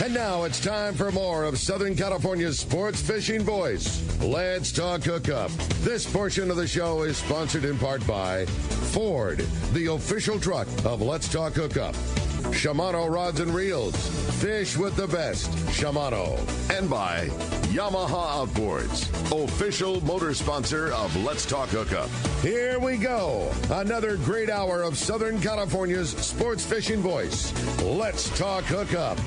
And now it's time for more of Southern California's sports fishing voice. Let's talk hookup. This portion of the show is sponsored in part by Ford, the official truck of Let's Talk Hookup. Shimano Rods and Reels. Fish with the best. Shimano. And by Yamaha Outboards, official motor sponsor of Let's Talk Hookup. Here we go. Another great hour of Southern California's sports fishing voice. Let's Talk Hookup.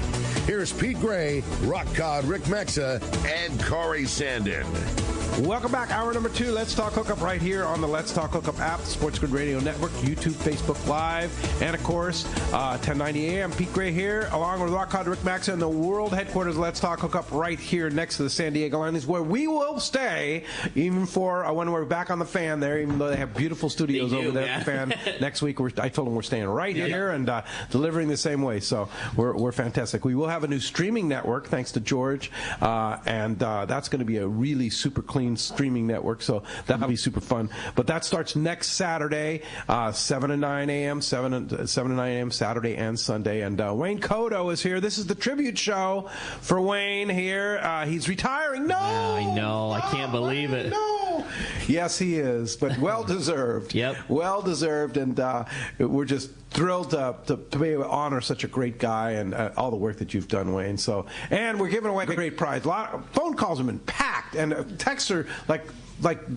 Here's Pete Gray, Rock Cod Rick Mexa, and Corey Sandin. Welcome back. Hour number 2. Let's Talk Hookup right here on the Let's Talk Hookup app, Sports Grid Radio Network, YouTube, Facebook Live, and, of course, 1090 AM. Pete Gray here, along with Rock Cod Rick Mexa in the world headquarters of Let's Talk Hookup right here next to the San Diego line is where we will stay, even for when we're back on the Fan there, even though they have beautiful studios over there at the Fan. Next week, I told them we're staying right here and delivering the same way. So we're fantastic. We will have a new streaming network, thanks to George, and that's going to be a really super clean streaming network, so that'll be super fun. But that starts next Saturday, 7 to 9 a.m., 7 to 9 a.m. Saturday and Sunday. And Wayne Kotow is here. This is the tribute show for Wayne here. He's retiring. No! I know. I can't believe it. No! Yes, he is, but well-deserved. Yep. Well-deserved, and we're just thrilled to be able to honor such a great guy and all the work that you've done, Wayne. So, and we're giving away a great prize. A lot of phone calls have been packed, and texts are like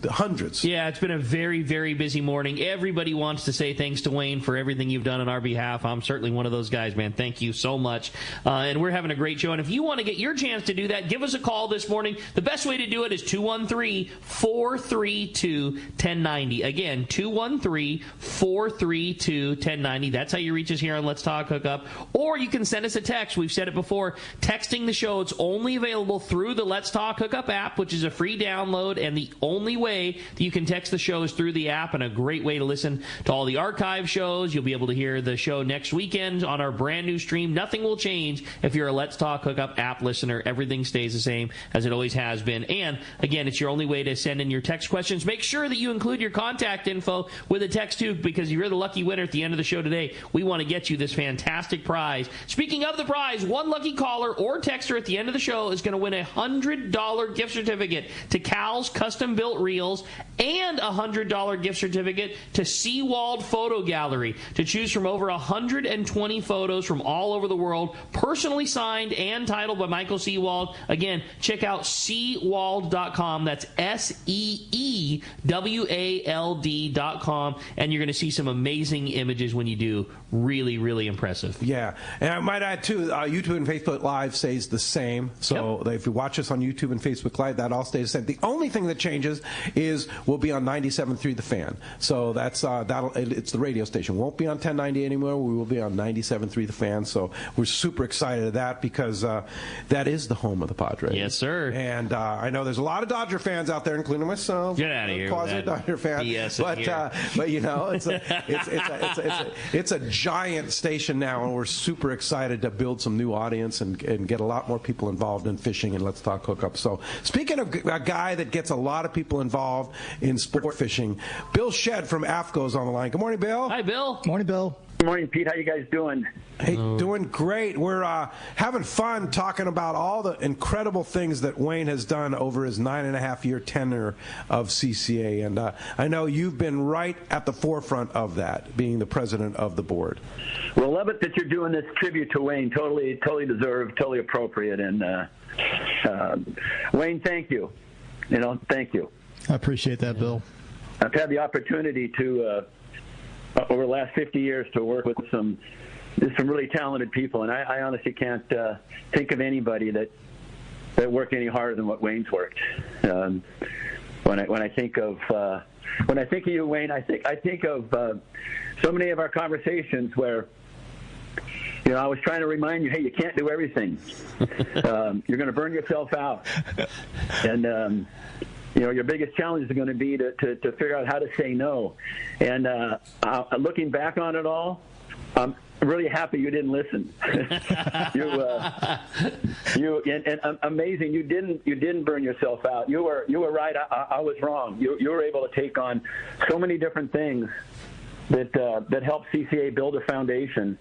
hundreds. Yeah, it's been a very, very busy morning. Everybody wants to say thanks to Wayne for everything you've done on our behalf. I'm certainly one of those guys, man. Thank you so much. And we're having a great show. And if you want to get your chance to do that, give us a call this morning. The best way to do it is 213-432-1090. Again, 213-432-1090. That's how you reach us here on Let's Talk Hookup. Or you can send us a text. We've said it before. Texting the show, it's only available through the Let's Talk Hookup app, which is a free download, and the only way that you can text the show is through the app, and a great way to listen to all the archive shows. You'll be able to hear the show next weekend on our brand new stream. Nothing will change if you're a Let's Talk Hookup app listener. Everything stays the same as it always has been. And again, it's your only way to send in your text questions. Make sure that you include your contact info with a text too, because you're the lucky winner at the end of the show today. We want to get you this fantastic prize. Speaking of the prize, one lucky caller or texter at the end of the show is going to win a $100 gift certificate to Cal's Custom Built Reels and a $100 gift certificate to Seawald Photo Gallery to choose from over 120 photos from all over the world, personally signed and titled by Michael Seawald. Again, check out seawald.com. That's SEEWALD.com, and you're going to see some amazing images when you do. Really, really impressive. Yeah, and I might add too, YouTube and Facebook Live stays the same. So if you watch us on YouTube and Facebook Live, that all stays the same. The only thing that changes is we'll be on 97.3 The Fan. So that's it's the radio station. Won't be on 1090 anymore. We will be on 97.3 The Fan. So we're super excited at that because that is the home of the Padres. Yes, sir. And I know there's a lot of Dodger fans out there, including myself. Get out of here. Quasi-Dodger fan. But you know, it's a giant station now, and we're super excited to build some new audience and get a lot more people involved in fishing and Let's Talk Hookup. So speaking of a guy that gets a lot of people involved in sport fishing, Bill Shedd from AFCO is on the line. Good morning, Bill. Hi, Bill. Morning, Bill. Good morning, Pete. How you guys doing? Hey, doing great. We're having fun talking about all the incredible things that Wayne has done over his 9.5-year tenure of CCA. And I know you've been right at the forefront of that, being the president of the board. Well, love it that you're doing this tribute to Wayne. Totally deserved, totally appropriate. And Wayne, thank you. Thank you. I appreciate that, Bill. I've had the opportunity to, over the last 50 years, to work with some really talented people, and I honestly can't think of anybody that worked any harder than what Wayne's worked. When I think of you, Wayne, I think of so many of our conversations where, I was trying to remind you, hey, you can't do everything. You're going to burn yourself out, and your biggest challenge is going to be to figure out how to say no. And looking back on it all, I'm really happy you didn't listen. Amazing. You didn't burn yourself out. You were right. I was wrong. You were able to take on so many different things that helped CCA build a foundation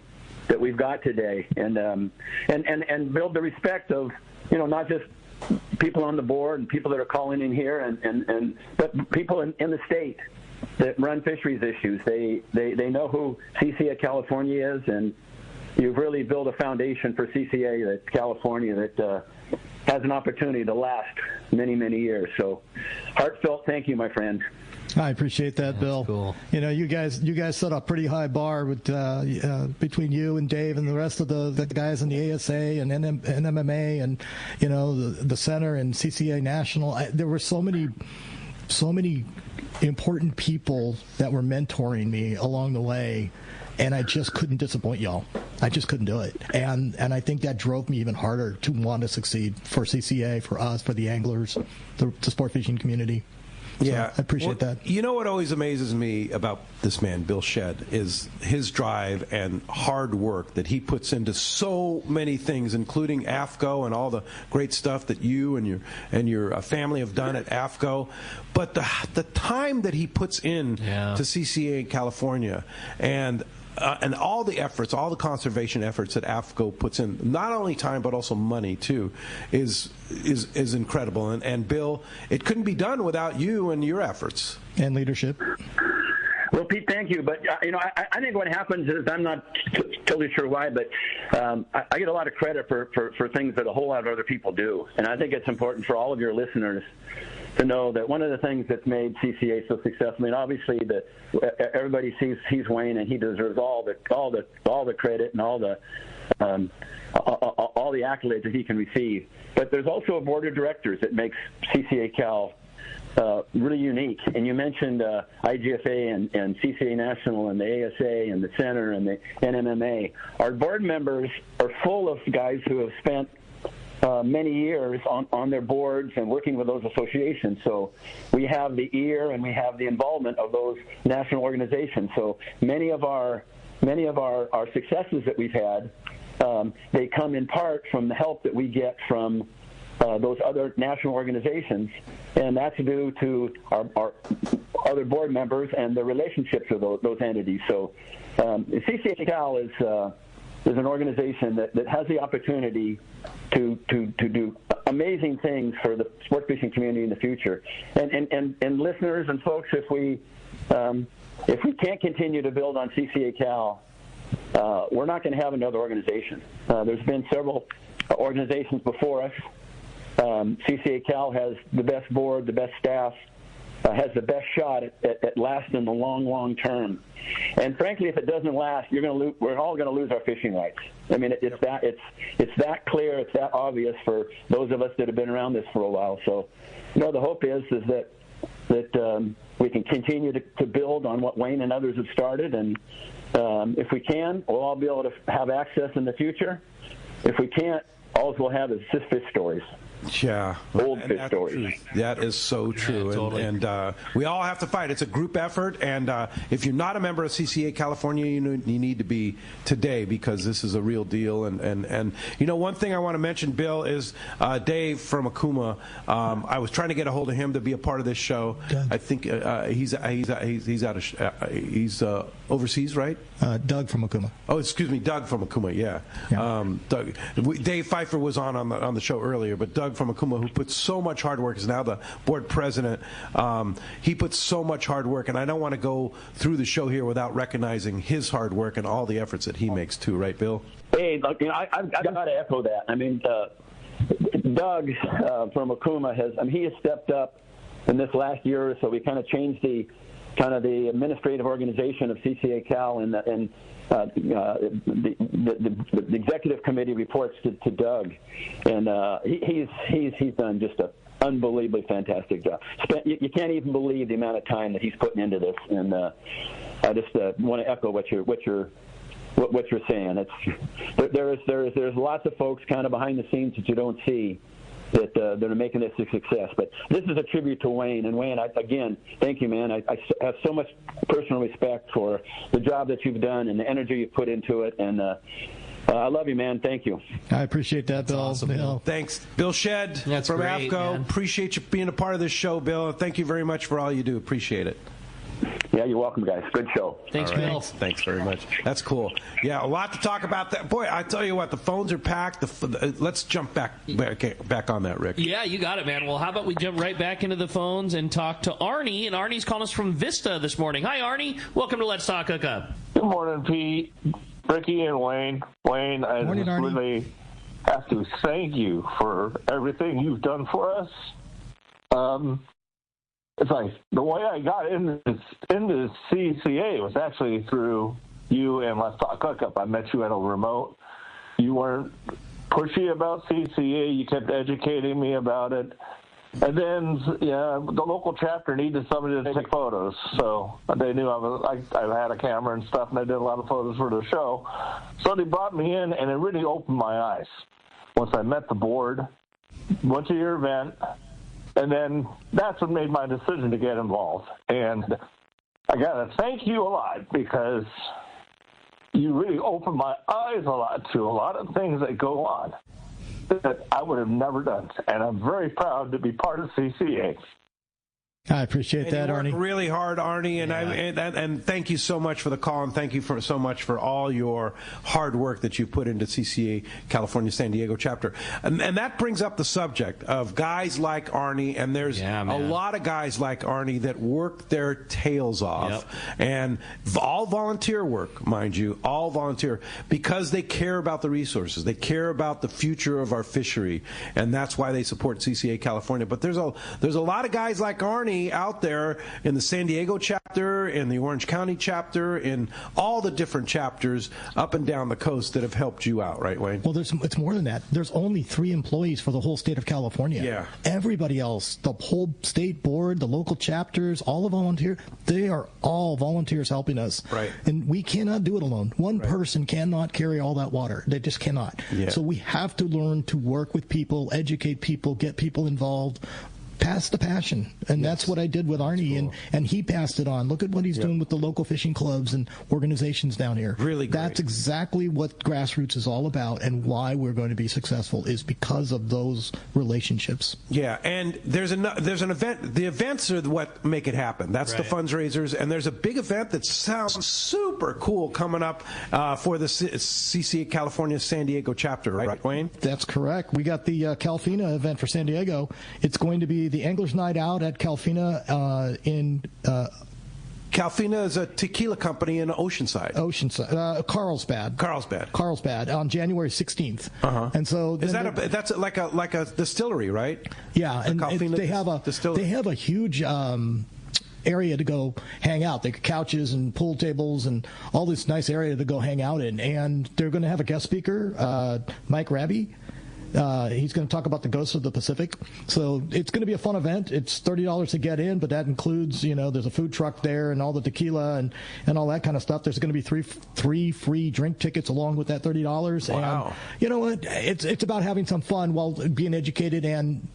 that we've got today, and build the respect of, not just people on the board and people that are calling in here, but people in the state that run fisheries issues. They know who CCA California is, and you've really built a foundation for CCA that California that has an opportunity to last many, many years. So, heartfelt thank you, my friend. I appreciate that, Bill. Cool. You guys set a pretty high bar with between you and Dave and the rest of the guys in the ASA and MMA and the center and CCA National. There were so many important people that were mentoring me along the way, and I just couldn't disappoint y'all. I just couldn't do it, and I think that drove me even harder to want to succeed for CCA, for us, for the anglers, the sport fishing community. So yeah, I appreciate that. You know what always amazes me about this man, Bill Shedd, is his drive and hard work that he puts into so many things, including AFCO and all the great stuff that you and your family have done at AFCO. But the time that he puts in to CCA in California and all the efforts, all the conservation efforts that AFCO puts in, not only time but also money too, is incredible. And Bill, it couldn't be done without you and your efforts and leadership. Well, Pete, thank you. But I think what happens is, I'm not totally sure why, but I get a lot of credit for things that a whole lot of other people do, and I think it's important for all of your listeners to know that one of the things that's made CCA so successful, I mean, obviously everybody sees Wayne, and he deserves all the credit and all the accolades that he can receive. But there's also a board of directors that makes CCA Cal really unique. And you mentioned IGFA and CCA National and the ASA and the Center and the NMMA. Our board members are full of guys who have spent many years on their boards and working with those associations. So we have the ear and we have the involvement of those national organizations. So many of our successes that we've had, they come in part from the help that we get from those other national organizations, and that's due to our other board members and the relationships of those entities. So CCA Cal is an organization that has the opportunity to do amazing things for the sport fishing community in the future. And listeners and folks, if we can't continue to build on CCA Cal, we're not going to have another organization. There's been several organizations before us. CCA Cal has the best board, the best staff, has the best shot at lasting in the long term. And frankly, if it doesn't last, we're all going to lose our fishing rights. I mean, it's that clear, it's that obvious for those of us that have been around this for a while. So, the hope is that we can continue to build on what Wayne and others have started, and if we can, we'll all be able to have access in the future. If we can't, all we'll have is just fish stories. Yeah, old fish stories. That is so true, yeah, totally. and we all have to fight. It's a group effort, and if you're not a member of CCA California, you need to be today, because this is a real deal. And one thing I want to mention, Bill, is Dave from Akuma. I was trying to get a hold of him to be a part of this show. Doug. I think he's overseas, right? Doug from Akuma. Oh, excuse me, Doug from Akuma. Yeah. Doug. Dave Pfeiffer was on the show earlier, but Doug from Akuma, who puts so much hard work, is now the board president. He puts so much hard work, and I don't want to go through the show here without recognizing his hard work and all the efforts that he makes too, right, Bill? Hey, look, I've got to echo that. I mean, Doug from Akuma he has stepped up in this last year or so. We kind of changed the administrative organization of CCA Cal, and the executive committee reports to Doug, and he's done just an unbelievably fantastic job. You can't even believe the amount of time that he's putting into this, and I just want to echo what you're saying. There's lots of folks kind of behind the scenes that you don't see that are making this a success. But this is a tribute to Wayne. And Wayne, again, thank you, man. I have so much personal respect for the job that you've done and the energy you put into it. And I love you, man. Thank you. I appreciate that, Bill. Awesome, Bill. Thanks. Bill Shedd from great, AFCO. Man. Appreciate you being a part of this show, Bill. Thank you very much for all you do. Appreciate it. Yeah, you're welcome, guys. Good show. Thanks, All right. Bill. Thanks very much. That's cool. Yeah, a lot to talk about. That boy, I tell you what, the phones are packed. Let's jump back on that, Rick. Yeah, you got it, man. Well, how about we jump right back into the phones and talk to Arnie? And Arnie's calling us from Vista this morning. Hi, Arnie. Welcome to Let's Talk Hookup. Good morning, Pete, Ricky, and Wayne. Wayne, I Morning, Arnie. really have to thank you for everything you've done for us. It's like the way I got into CCA was actually through you and Let's Talk Hookup. I met you at a remote. You weren't pushy about CCA. You kept educating me about it. And then the local chapter needed somebody to take photos. So they knew I had a camera and stuff, and I did a lot of photos for the show. So they brought me in, and it really opened my eyes. Once I met the board, went to your event, and then that's what made my decision to get involved. And I got to thank you a lot because you really opened my eyes a lot to a lot of things that go on that I would have never done. And I'm very proud to be part of CCA. I appreciate that, you work Arnie. really hard, Arnie, and thank you so much for the call, and thank you so much for all your hard work that you put into CCA California San Diego chapter. And that brings up the subject of guys like Arnie, and there's a lot of guys like Arnie that work their tails off, and all volunteer work, mind you, all volunteer, because they care about the resources, they care about the future of our fishery, and that's why they support CCA California. But there's a lot of guys like Arnie out there in the San Diego chapter, in the Orange County chapter, in all the different chapters up and down the coast that have helped you out, right, Wayne? Well, it's more than that. There's only 3 employees for the whole state of California. Yeah. Everybody else, the whole state board, the local chapters, all the volunteers, they are all volunteers helping us. Right. And we cannot do it alone. One person cannot carry all that water. They just cannot. Yeah. So we have to learn to work with people, educate people, get people involved. Pass the passion, and that's what I did with Arnie, and he passed it on. Look at what he's doing with the local fishing clubs and organizations down here. Really great. That's exactly what grassroots is all about, and why we're going to be successful is because of those relationships. Yeah, and there's an event. The events are what make it happen. That's the fundraisers, and there's a big event that sounds super cool coming up for the CCA California San Diego chapter, right, Wayne? That's correct. We got the Calfina event for San Diego. It's going to be the Anglers Night Out at Calfina in Calfina is a tequila company in Oceanside. Carlsbad on January 16th. And so that's like a distillery, right? Yeah, and they have a huge area to go hang out. They got couches and pool tables and all this nice area to go hang out in. And they're going to have a guest speaker, Mike Raby. He's going to talk about the ghosts of the Pacific. So it's going to be a fun event. It's $30 to get in, but that includes, there's a food truck there and all the tequila and all that kind of stuff. There's going to be three free drink tickets along with that $30. Wow. And you know what? It's about having some fun while being educated and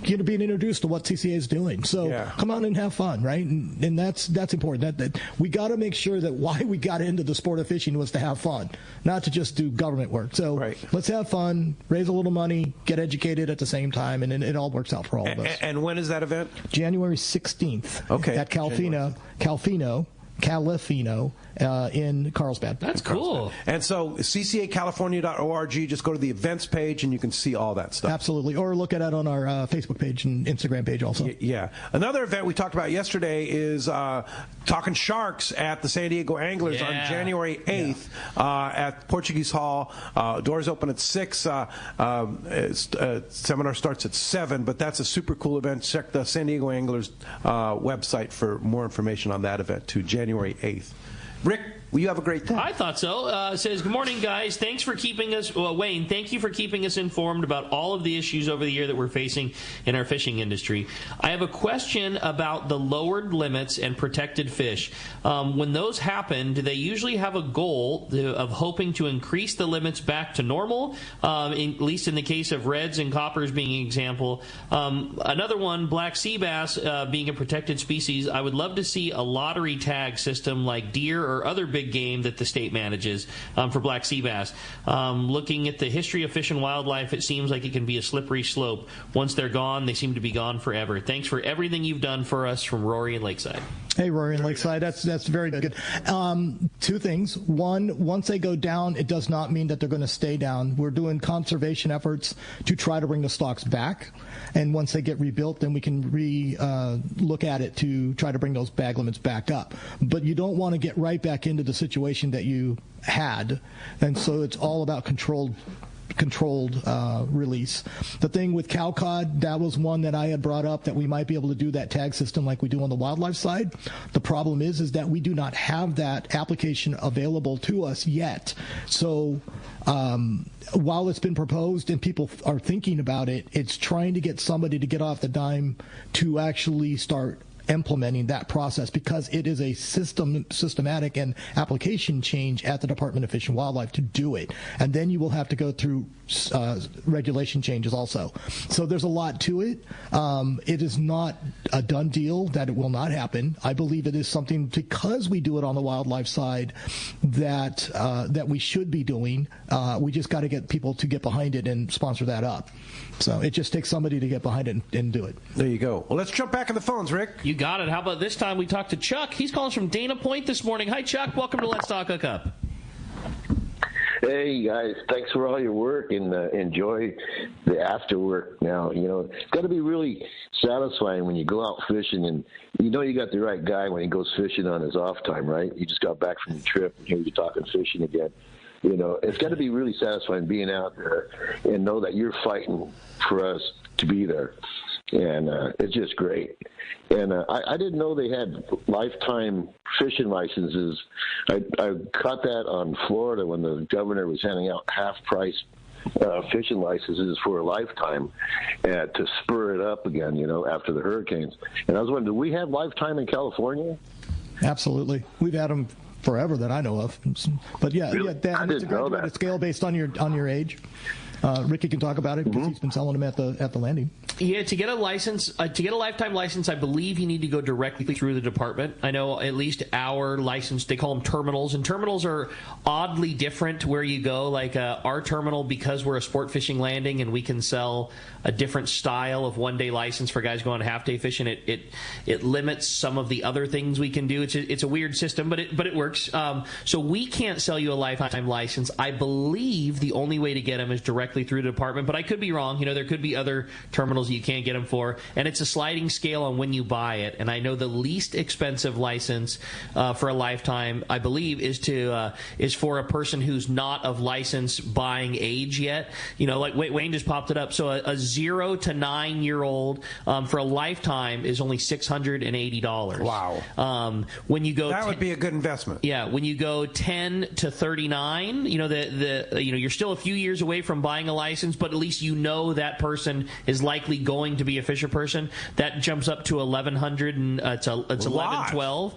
being introduced to what CCA is doing. So come on and have fun, right? And that's important. That we got to make sure that why we got into the sport of fishing was to have fun, not to just do government work. So let's have fun, raise a little money, get educated at the same time, and it all works out for all of us. And when is that event? January 16th. Okay. At Calfino in Carlsbad. That's cool. And so ccacalifornia.org, just go to the events page and you can see all that stuff. Absolutely. Or look at it on our Facebook page and Instagram page also. Yeah. Another event we talked about yesterday is Talking Sharks at the San Diego Anglers on January 8th at Portuguese Hall. Doors open at 6. Seminar starts at 7, but that's a super cool event. Check the San Diego Anglers website for more information on that event too, January 8th. Rick, will you have a great day? I thought so. Says, good morning, guys. Thanks for keeping us, Wayne, thank you for keeping us informed about all of the issues over the year that we're facing in our fishing industry. I have a question about the lowered limits and protected fish. When those happen, do they usually have a goal of hoping to increase the limits back to normal, at least in the case of reds and coppers being an example? Another one, black sea bass being a protected species, I would love to see a lottery tag system like deer or other big big game that the state manages for black sea bass. Looking at the history of Fish and Wildlife, it seems like it can be a slippery slope. Once they're gone, they seem to be gone forever. Thanks for everything you've done for us, from Rory and Lakeside. Hey, Rory and Lakeside, that's very good. Two things. One, once they go down, it does not mean that they're going to stay down. We're doing conservation efforts to try to bring the stocks back. And once they get rebuilt, then we can look at it to try to bring those bag limits back up. But you don't want to get right back into the situation that you had. And so it's all about controlled release. The thing with cow cod, that was one that I had brought up, that we might be able to do that tag system like we do on the wildlife side. The problem is that we do not have that application available to us yet. So while it's been proposed and people are thinking about it, it's trying to get somebody to get off the dime to actually start implementing that process, because it is a systematic and application change at the Department of Fish and Wildlife to do it. And then you will have to go through regulation changes also. So there's a lot to it. It is not a done deal that it will not happen. I believe it is something, because we do it on the wildlife side, that we should be doing. We just got to get people to get behind it and sponsor that up. So it just takes somebody to get behind it and do it. There you go. Well, let's jump back in the phones, Rick. You got it. How about this time we talked to Chuck? He's calling us from Dana Point this morning. Hi, Chuck. Welcome to Let's Talk Hookup. Hey, guys. Thanks for all your work, and enjoy the after work now. You know, it's got to be really satisfying when you go out fishing, and you know you got the right guy when he goes fishing on his off time, right? You just got back from your trip, and here you're talking fishing again. You know, it's got to be really satisfying being out there and know that you're fighting for us to be there. And it's just great. And I didn't know they had lifetime fishing licenses. I caught that on Florida when the governor was handing out half-price fishing licenses for a lifetime to spur it up again, you know, after the hurricanes. And I was wondering, do we have lifetime in California? Absolutely. We've had them forever that I know of. But yeah, really? It's a graduated scale based on your age. Ricky can talk about it because he's been selling them at the landing. Yeah, to get a license, to get a lifetime license, I believe you need to go directly through the department. I know at least our license, they call them terminals, and terminals are oddly different where you go. Like our terminal, because we're a sport fishing landing and we can sell a different style of one-day license for guys going half-day fishing, it limits some of the other things we can do. It's a weird system, but it works. So we can't sell you a lifetime license. I believe the only way to get them is directly through the department, but I could be wrong. You know, there could be other terminals you can't get them for, and it's a sliding scale on when you buy it. And I know the least expensive license for a lifetime, I believe, is for a person who's not of license buying age yet. You know, like Wayne just popped it up. So a 0 to 9 year old for a lifetime is only $680. Wow. When you go, that would be a good investment. Yeah. When you go 10 to 39, you know you're still a few years away from buying a license, but at least you know that person is likely going to be a fisher person. That jumps up to 1,100, and it's 11, 12.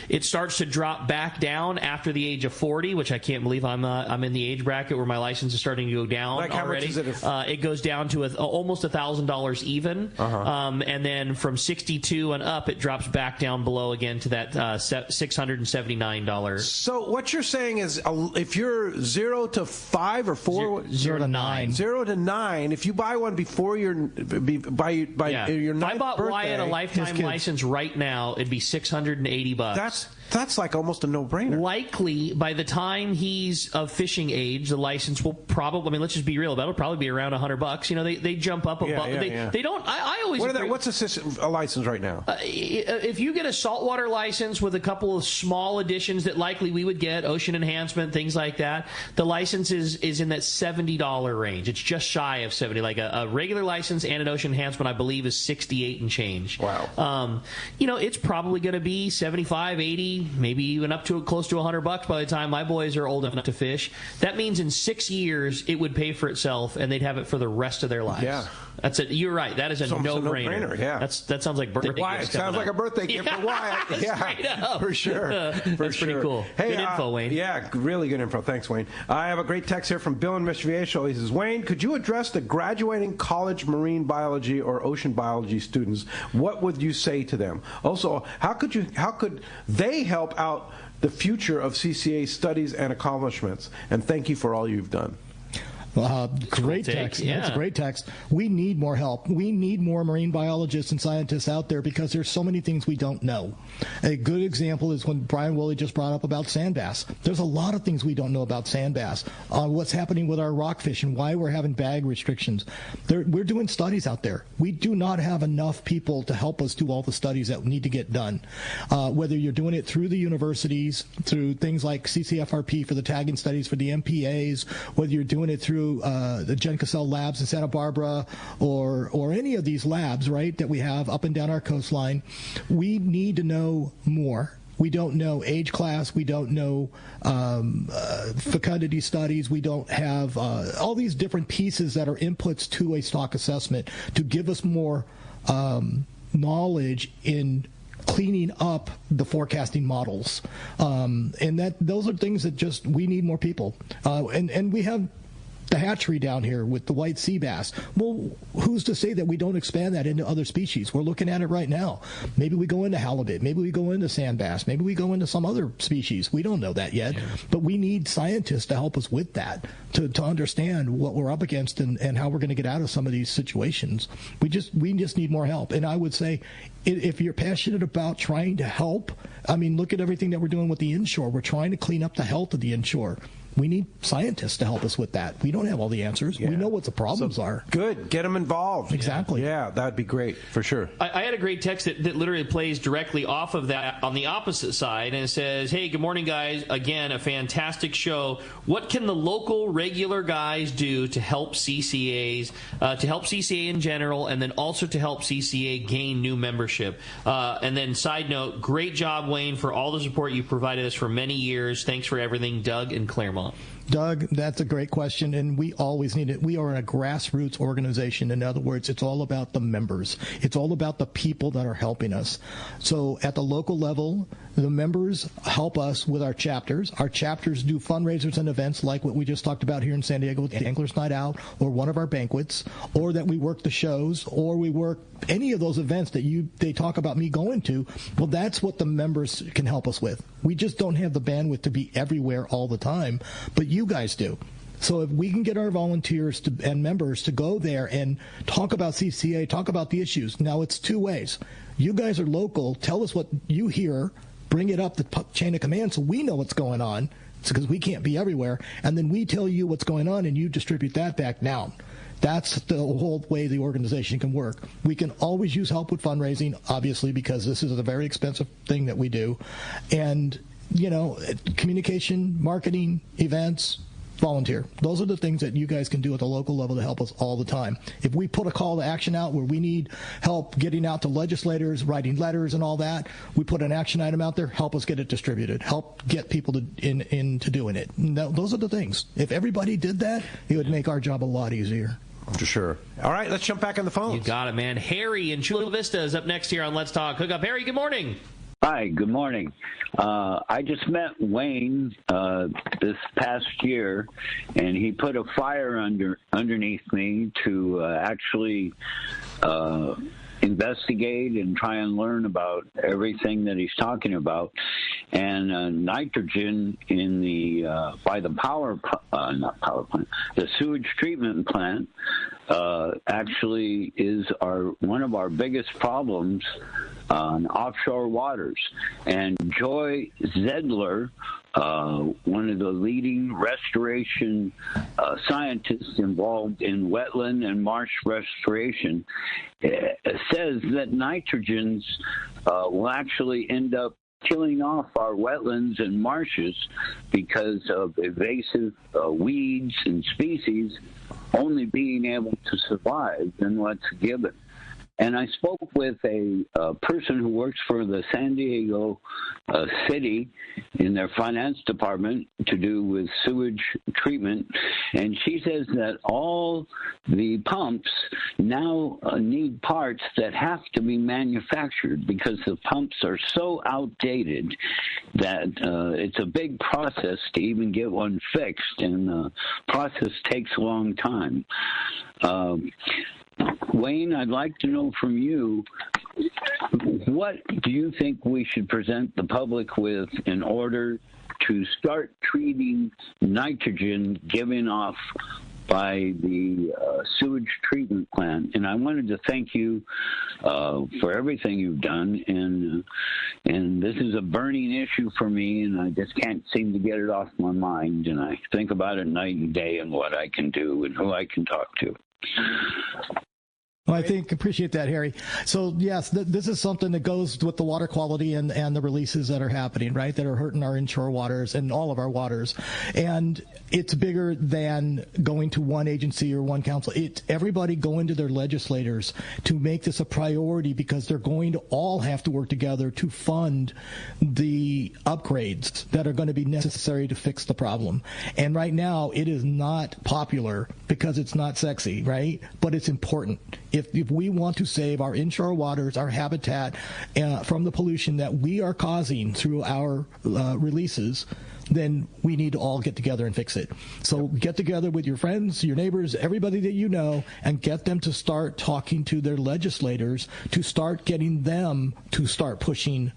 It starts to drop back down after the age of 40, which I can't believe I'm in the age bracket where my license is starting to go down like already. How much is it? It goes down to almost $1,000 even, and then from 62 and up, it drops back down below again to that $679. So what you're saying is, if you're 0 to 5 or 4, 0 to 9, 0 to 9, if you buy one before your your ninth birthday. If I bought Wyatt a lifetime license right now, it'd be $680. That's like almost a no-brainer. Likely, by the time he's of fishing age, the license will probably, I mean, let's just be real, that'll probably be around $100. You know, they jump up above. They don't, I always... What's a license right now? If you get a saltwater license with a couple of small additions that likely we would get, ocean enhancement, things like that, the license is in that $70 range. It's just shy of 70. Like a regular license and an ocean enhancement, I believe, is 68 and change. Wow. You know, it's probably going to be 75, 80, maybe even up to close to $100 by the time my boys are old enough to fish. That means in 6 years it would pay for itself, and they'd have it for the rest of their lives. Yeah, that's it. You're right. That is a no-brainer. Yeah, that sounds like birthday. Wyatt, sounds like a birthday gift for Wyatt. Yeah, for sure. That's pretty cool. Hey, good info, Wayne. Yeah, really good info. Thanks, Wayne. I have a great text here from Bill in Mission Viejo. He says, Wayne, could you address the graduating college marine biology or ocean biology students? What would you say to them? Also, how could they help out the future of CCA studies and accomplishments. And thank you for all you've done. Great text. Yeah. That's a great text. We need more help. We need more marine biologists and scientists out there because there's so many things we don't know. A good example is when Brian Woolley just brought up about sand bass. There's a lot of things we don't know about sand bass, what's happening with our rockfish and why we're having bag restrictions. We're doing studies out there. We do not have enough people to help us do all the studies that need to get done. Whether you're doing it through the universities, through things like CCFRP for the tagging studies for the MPAs, whether you're doing it through the Jen Cassell labs in Santa Barbara or any of these labs, right, that we have up and down our coastline, we need to know more. We don't know age class. We don't know fecundity studies. We don't have all these different pieces that are inputs to a stock assessment to give us more knowledge in cleaning up the forecasting models. And those are things that just we need more people. And we have the hatchery down here with the white sea bass. Well, who's to say that we don't expand that into other species? We're looking at it right now. Maybe we go into halibut. Maybe we go into sand bass. Maybe we go into some other species. We don't know that yet. Yeah. But we need scientists to help us with that, to understand what we're up against and how we're going to get out of some of these situations. We just need more help. And I would say, if you're passionate about trying to help, I mean, look at everything that we're doing with the inshore. We're trying to clean up the health of the inshore. We need scientists to help us with that. We don't have all the answers. Yeah. We know what the problems are. Good. Get them involved. Exactly. Yeah, that'd be great, for sure. I had a great text that literally plays directly off of that on the opposite side, and it says, hey, good morning, guys. Again, a fantastic show. What can the local regular guys do to help CCAs, to help CCA in general, and then also to help CCA gain new membership? And then side note, great job, Wayne, for all the support you've provided us for many years. Thanks for everything, Doug in Claremont. Doug, that's a great question, and we always need it. We are a grassroots organization. In other words, it's all about the members. It's all about the people that are helping us. So at the local level, the members help us with our chapters. Our chapters do fundraisers and events like what we just talked about here in San Diego with the Anglers Night Out or one of our banquets, or that we work the shows, or we work any of those events that they talk about me going to. Well, that's what the members can help us with. We just don't have the bandwidth to be everywhere all the time, but you guys do. So if we can get our volunteers and members to go there and talk about CCA, talk about the issues. Now, it's two ways. You guys are local. Tell us what you hear. Bring it up the chain of command so we know what's going on, because we can't be everywhere. And then we tell you what's going on, and you distribute that back down. That's the whole way the organization can work. We can always use help with fundraising, obviously, because this is a very expensive thing that we do. And, communication, marketing, events, volunteer. Those are the things that you guys can do at the local level to help us all the time. If we put a call to action out where we need help getting out to legislators, writing letters and all that, we put an action item out there, help us get it distributed, help get people into doing it. Those are the things. If everybody did that, it would make our job a lot easier. For sure. All right, let's jump back on the phone. You got it, man. Harry in Chula Vista is up next here on Let's Talk Hookup. Harry, good morning. Hi, good morning. I just met Wayne this past year, and he put a fire underneath me to actually investigate and try and learn about everything that he's talking about. And nitrogen in the by the the sewage treatment plant actually is one of our biggest problems on offshore waters. And Joy Zedler, one of the leading restoration scientists involved in wetland and marsh restoration, says that nitrogens will actually end up killing off our wetlands and marshes because of invasive weeds and species only being able to survive in what's given. And I spoke with a person who works for the San Diego city in their finance department to do with sewage treatment, and she says that all the pumps now need parts that have to be manufactured because the pumps are so outdated that it's a big process to even get one fixed, and the process takes a long time. Wayne, I'd like to know from you, what do you think we should present the public with in order to start treating nitrogen given off by the sewage treatment plant? And I wanted to thank you for everything you've done. And this is a burning issue for me, and I just can't seem to get it off my mind. And I think about it night and day and what I can do and who I can talk to. Well, I appreciate that, Harry. So, yes, this is something that goes with the water quality and the releases that are happening, right, that are hurting our inshore waters and all of our waters. And it's bigger than going to one agency or one council. It's everybody going to their legislators to make this a priority, because they're going to all have to work together to fund the upgrades that are going to be necessary to fix the problem. And right now, it is not popular because it's not sexy, right? But it's important. If we want to save our inshore waters, our habitat from the pollution that we are causing through our releases, then we need to all get together and fix it. So get together with your friends, your neighbors, everybody that you know, and get them to start talking to their legislators to start getting them to start pushing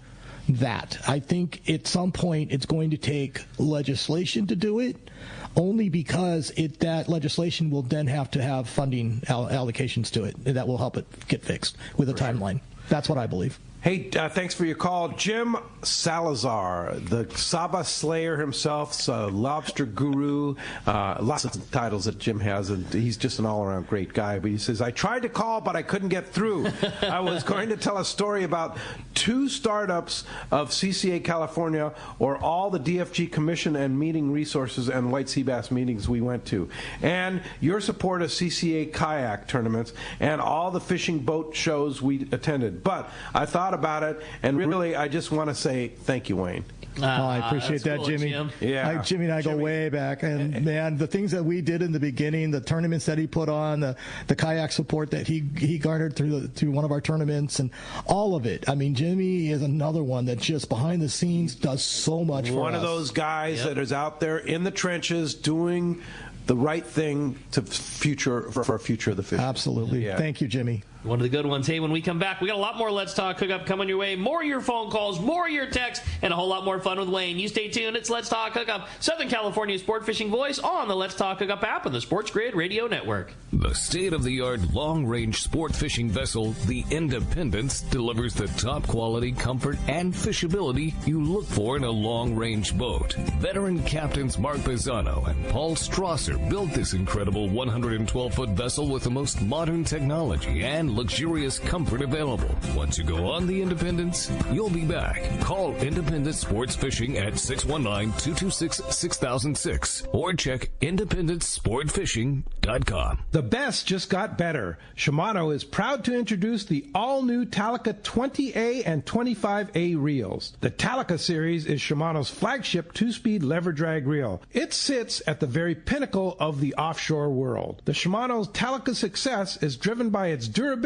that. I think at some point it's going to take legislation to do it, only because that legislation will then have to have funding allocations to it that will help it get fixed with a timeline. That's what I believe. Hey, thanks for your call. Jim Salazar, the Saba Slayer himself, lobster guru, lots of titles that Jim has, and he's just an all-around great guy. But he says, I tried to call, but I couldn't get through. I was going to tell a story about 2 startups of CCA California, or all the DFG commission and meeting resources and white sea bass meetings we went to, and your support of CCA kayak tournaments and all the fishing boat shows we attended. But I thought about it, and really, I just want to say thank you, Wayne. I appreciate that, cool, Jimmy. Jim. Yeah, Jimmy and I go way back, and man, the things that we did in the beginning, the tournaments that he put on, the kayak support that he garnered through one of our tournaments, and all of it. I mean, Jimmy is another one that just behind the scenes does so much for us. One of those guys that is out there in the trenches doing the right thing for a future of the fish. Absolutely. Yeah. Thank you, Jimmy. One of the good ones. Hey, when we come back, we got a lot more Let's Talk Hookup coming your way. More of your phone calls, more of your texts, and a whole lot more fun with Wayne. You stay tuned. It's Let's Talk Hookup, Southern California's sport fishing voice on the Let's Talk Hookup app and the Sports Grid Radio Network. The state-of-the-art long-range sport fishing vessel, the Independence, delivers the top quality, comfort, and fishability you look for in a long-range boat. Veteran captains Mark Pisano and Paul Strasser built this incredible 112-foot vessel with the most modern technology and luxurious comfort available. Once you go on the Independence, you'll be back. Call Independence Sports Fishing at 619-226-6006 or check IndependenceSportFishing.com. The best just got better. Shimano is proud to introduce the all-new Talica 20A and 25A reels. The Talica series is Shimano's flagship 2-speed lever drag reel. It sits at the very pinnacle of the offshore world. The Shimano's Talica success is driven by its durability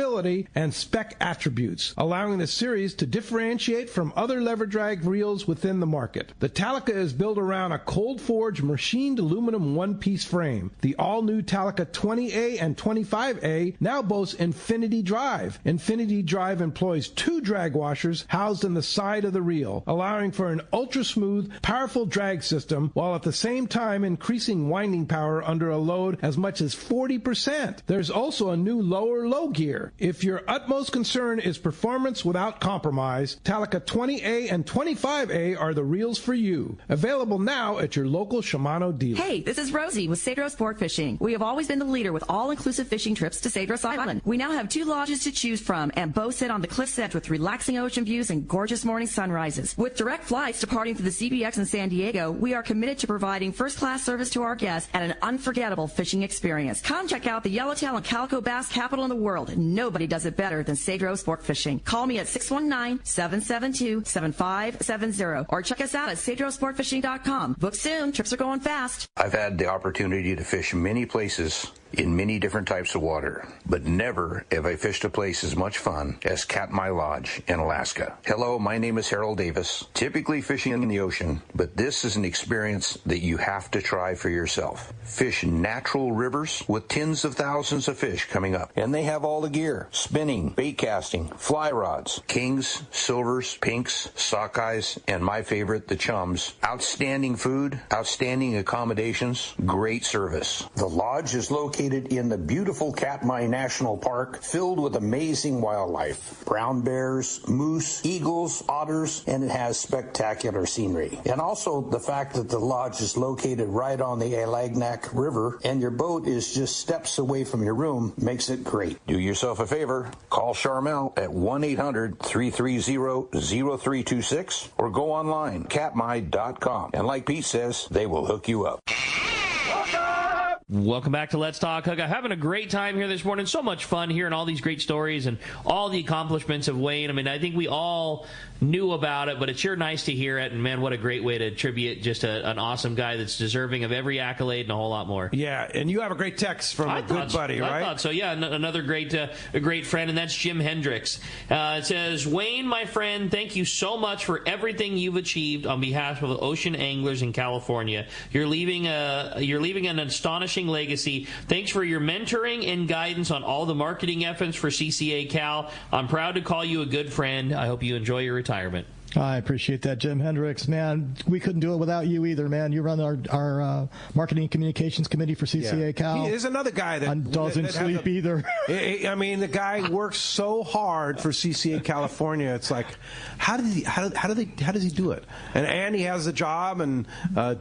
and spec attributes, allowing the series to differentiate from other lever drag reels within the market. The Talica is built around a cold-forged machined aluminum one-piece frame. The all-new Talica 20A and 25A now boasts Infinity Drive. Infinity Drive employs 2 drag washers housed in the side of the reel, allowing for an ultra-smooth, powerful drag system, while at the same time increasing winding power under a load as much as 40%. There's also a new lower-low gear. If your utmost concern is performance without compromise, Talica 20A and 25A are the reels for you. Available now at your local Shimano dealer. Hey, this is Rosie with Cedros Sport Fishing. We have always been the leader with all-inclusive fishing trips to Cedros Island. We now have 2 lodges to choose from, and both sit on the cliff's edge with relaxing ocean views and gorgeous morning sunrises. With direct flights departing to the CBX in San Diego, we are committed to providing first-class service to our guests and an unforgettable fishing experience. Come check out the yellowtail and calico bass capital in the world. Nobody does it better than Cedros Sport Fishing. Call me at 619-772-7570 or check us out at cedrosportfishing.com. Book soon. Trips are going fast. I've had the opportunity to fish many places in many different types of water, but never have I fished a place as much fun as Katmai Lodge in Alaska. Hello, my name is Harold Davis, typically fishing in the ocean, but this is an experience that you have to try for yourself. Fish natural rivers with tens of thousands of fish coming up, and they have all the gear: spinning, bait casting, fly rods, kings, silvers, pinks, sockeyes, and my favorite, the chums. Outstanding food, outstanding accommodations, great service. The lodge is located in the beautiful Katmai National Park, filled with amazing wildlife: brown bears, moose, eagles, otters, and it has spectacular scenery. And also the fact that the lodge is located right on the Alagnak River and your boat is just steps away from your room makes it great. Do yourself a favor, call Charmel at 1-800-330-0326 or go online, katmai.com. And like Pete says, they will hook you up. Welcome back to Let's Talk Hookup. Having a great time here this morning. So much fun hearing all these great stories and all the accomplishments of Wayne. I mean, I think we all knew about it, but it's sure nice to hear it. And, man, what a great way to tribute just an awesome guy that's deserving of every accolade and a whole lot more. Yeah, and you have a great text from a good buddy, right? I thought so, yeah. Another great friend, and that's Jim Hendricks. It says, Wayne, my friend, thank you so much for everything you've achieved on behalf of ocean anglers in California. You're leaving an astonishing legacy. Thanks for your mentoring and guidance on all the marketing efforts for CCA Cal. I'm proud to call you a good friend. I hope you enjoy your retirement. I appreciate that, Jim Hendricks. Man, we couldn't do it without you either, man. You run our marketing and communications committee for CCA Cal. He is another guy that doesn't sleep either. I mean, the guy works so hard for CCA California. It's like, how does he do it? And he has a job and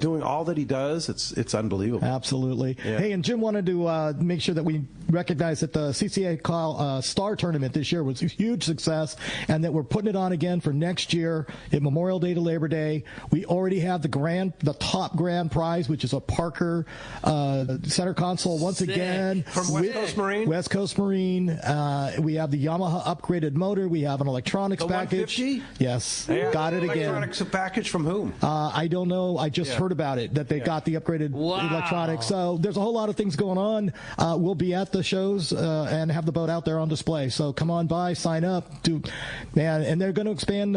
doing all that he does. It's unbelievable. Absolutely. Yeah. Hey, and Jim wanted to make sure that we recognize that the CCA Cal Star Tournament this year was a huge success, and that we're putting it on again for next year. In Memorial Day to Labor Day. We already have the top grand prize, which is a Parker center console once again. From West Coast Marine? West Coast Marine. We have the Yamaha upgraded motor. We have an electronics package. 150? Yes. Got it again. Electronics package from whom? I don't know. I just heard about it, that they got the upgraded electronics. So there's a whole lot of things going on. We'll be at the shows and have the boat out there on display. So come on by, sign up. And they're going to expand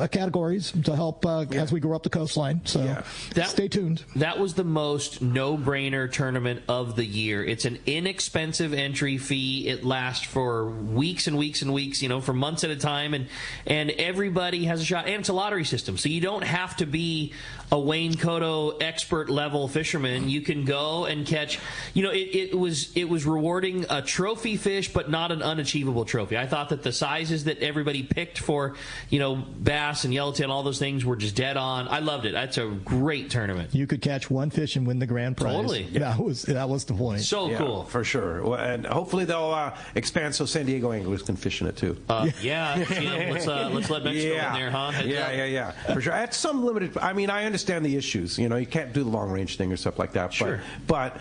categories to help as we grow up the coastline. So stay tuned. That was the most no-brainer tournament of the year. It's an inexpensive entry fee. It lasts for weeks and weeks and weeks, for months at a time, and everybody has a shot. And it's a lottery system, so you don't have to be a Wayne Kotow expert level fisherman. You can go and catch. It was rewarding a trophy fish, but not an unachievable trophy. I thought that the sizes that everybody picked for, bass and yellowtail and all those things were just dead on. I loved it. That's a great tournament. You could catch one fish and win the grand prize. Totally. That was the point. So cool. For sure. Well, and hopefully they'll expand so San Diego anglers can fish in it too. Let's let Mexico in there, huh? Yeah. For sure. At some limited. I mean, I understand the issues. You can't do the long range thing or stuff like that. Sure. But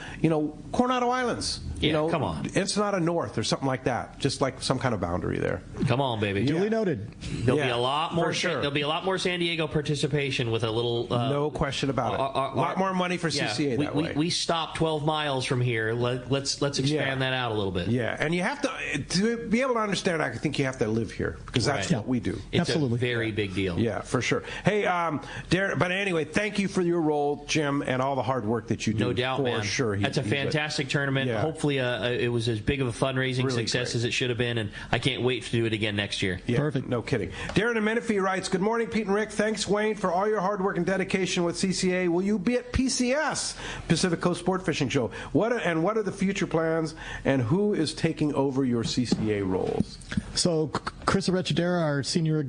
Coronado Islands. Come on. Ensenada North or something like that. Just like some kind of boundary there. Come on, baby. Duly noted. There'll be a lot more. Sure. There'll be a lot more San Diego participation with a little. No question about it. A lot more money for CCA that way. We stopped 12 miles from here. Let's expand that out a little bit. Yeah, and you have to be able to understand. I think you have to live here because that's what we do. It's a very big deal. Yeah, for sure. Hey, Darren. But anyway, thank you for your role, Jim, and all the hard work that you do. No doubt, man. For sure. That's a fantastic tournament. Yeah. Hopefully, it was as big of a fundraising success as it should have been, and I can't wait to do it again next year. Yeah, perfect. No kidding. Darren in Menifee writes, "Good morning, Pete and Rick. Thanks, Wayne, for all your hard work and dedication with CCA. Will you be at PCS, Pacific Coast Sport Fishing Show? What are the future plans, and who is taking over your CCA roles?" So Chris Arechidera, our senior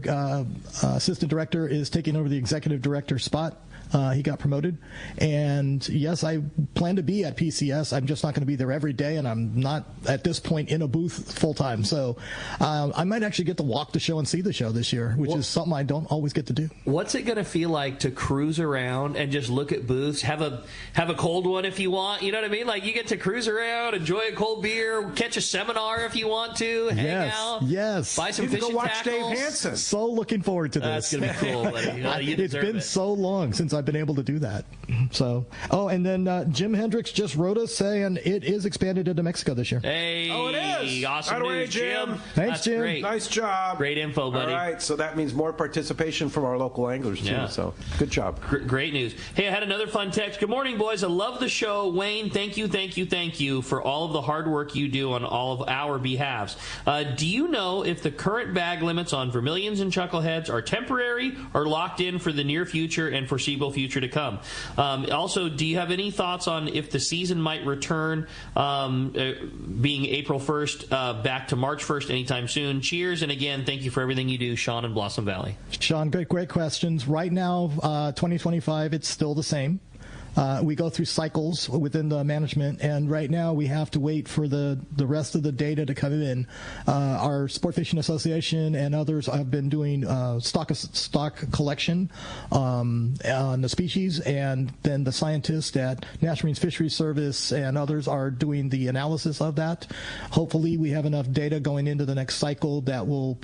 assistant director, is taking over the executive director spot. He got promoted. And, yes, I plan to be at PCS. I'm just not going to be there every day, and I'm not, at this point, in a booth full-time. So I might actually get to walk the show and see the show this year, which is something I don't always get to do. What's it going to feel like to cruise around and just look at booths, have a cold one if you want, you know what I mean? Like, you get to cruise around, enjoy a cold beer, catch a seminar if you want to, hang out. Yes. Buy some fishing tackles. Go watch tackles. Dave Hansen. So looking forward to this. That's going to be cool, buddy. It's been so long since I've I've been able to do that. So, and then Jim Hendricks just wrote us saying it is expanded into Mexico this year. Hey, it is. Awesome Right away, news, Jim. Thanks, Jim. Great. Nice job. Great info, buddy. All right, so that means more participation from our local anglers, too. Yeah. So, good job. Great news. Hey, I had another fun text. Good morning, boys. I love the show. Wayne, thank you for all of the hard work you do on all of our behalves. Do you know if the current bag limits on vermilions and chuckleheads are temporary or locked in for the near future and foreseeable future to come? Also, do you have any thoughts on if the season might return, being April 1st, back to March 1st anytime soon? Cheers, and again, thank you for everything you do, Sean in Blossom Valley. Sean, great questions. Right now, 2025, it's still the same. We go through cycles within the management, and right now we have to wait for the rest of the data to come in. Our Sport Fishing Association and others have been doing stock collection on the species, and then the scientists at National Marine Fisheries Service and others are doing the analysis of that. Hopefully we have enough data going into the next cycle that will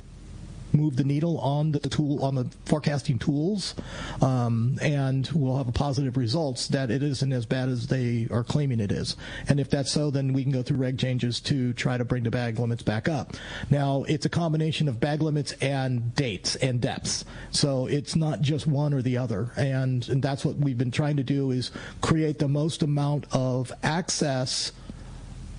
move the needle on the forecasting tools, and we'll have a positive results that it isn't as bad as they are claiming it is. And if that's so, then we can go through reg changes to try to bring the bag limits back up. Now, it's a combination of bag limits and dates and depths, so it's not just one or the other. And that's what we've been trying to do, is create the most amount of access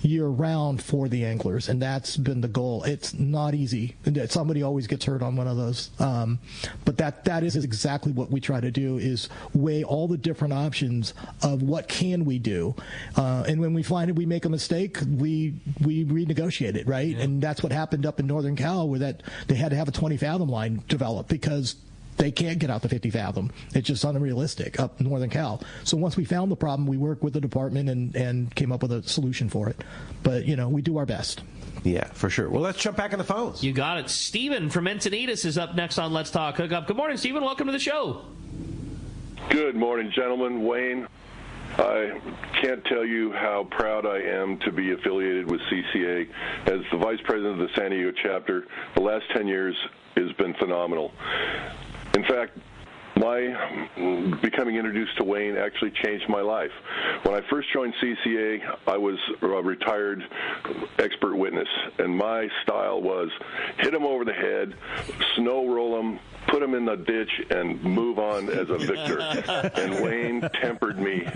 year-round for the anglers, and that's been the goal. It's not easy. Somebody always gets hurt on one of those, but that is exactly what we try to do, is weigh all the different options of what can we do, and when we find we make a mistake, we renegotiate it, right? Yeah. And that's what happened up in Northern Cal, where that they had to have a 20-fathom line developed because they can't get out the 50 fathom. It's just unrealistic up in Northern Cal. So once we found the problem, we worked with the department and came up with a solution for it. But, we do our best. Yeah, for sure. Well, let's jump back on the phones. You got it. Stephen from Encinitas is up next on Let's Talk Hookup. Good morning, Stephen. Welcome to the show. Good morning, gentlemen. Wayne, I can't tell you how proud I am to be affiliated with CCA. As the vice president of the San Diego chapter, the last 10 years has been phenomenal. In fact, my becoming introduced to Wayne actually changed my life. When I first joined CCA, I was a retired expert witness, and my style was hit him over the head, snow roll him, put him in the ditch, and move on as a victor. And Wayne tempered me.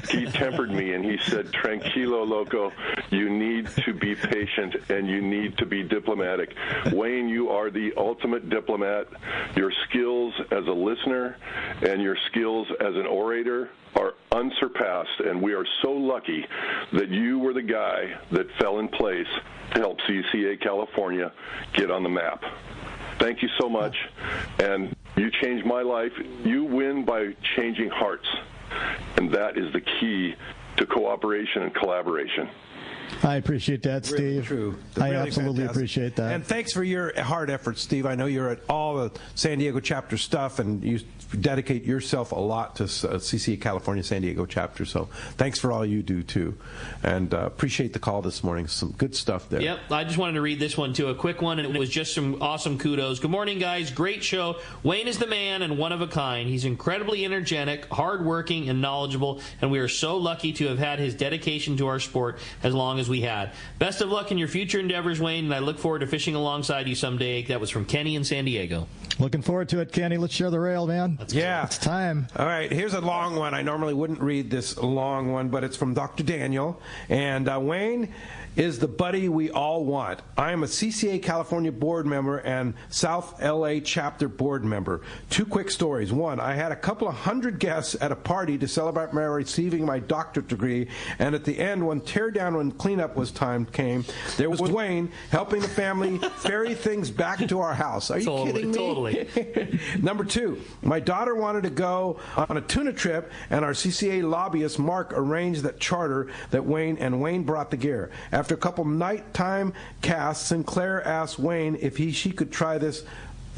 He tempered me, and he said, "Tranquilo, loco, you need to be patient, and you need to be diplomatic. Wayne, you are the ultimate diplomat. Your skills as a listener and your skills as an orator are unsurpassed, and we are so lucky that you were the guy that fell in place to help CCA California get on the map. Thank you so much, and you changed my life. You win by changing hearts, and that is the key to cooperation and collaboration." I appreciate that, Steve. Really true. I Really absolutely fantastic. appreciate that. And thanks for your hard efforts, Steve. I know you're at all the San Diego chapter stuff, and you dedicate yourself a lot to CCA California San Diego chapter. So thanks for all you do, too. And appreciate the call this morning. Some good stuff there. Yep. I just wanted to read this one, too. A quick one, and it was just some awesome kudos. Good morning, guys. Great show. Wayne is the man and one of a kind. He's incredibly energetic, hardworking, and knowledgeable, and we are so lucky to have had his dedication to our sport as long as we had. Best of luck in your future endeavors, Wayne, and I look forward to fishing alongside you someday. That was from Kenny in San Diego. Looking forward to it, Kenny. Let's share the rail, man. Yeah. It's time. All right, here's a long one. I normally wouldn't read this long one, but it's from Dr. Daniel. And Wayne is the buddy we all want. I am a CCA California board member and South LA chapter board member. Two quick stories. One, I had a couple of hundred guests at a party to celebrate my receiving my doctorate degree, and at the end, when teardown and cleanup came, there was Wayne helping the family ferry things back to our house. Are you kidding me? Totally. Number two, my daughter wanted to go on a tuna trip, and our CCA lobbyist, Mark, arranged that charter that Wayne brought the gear. After a couple nighttime casts, Sinclair asked Wayne if she could try this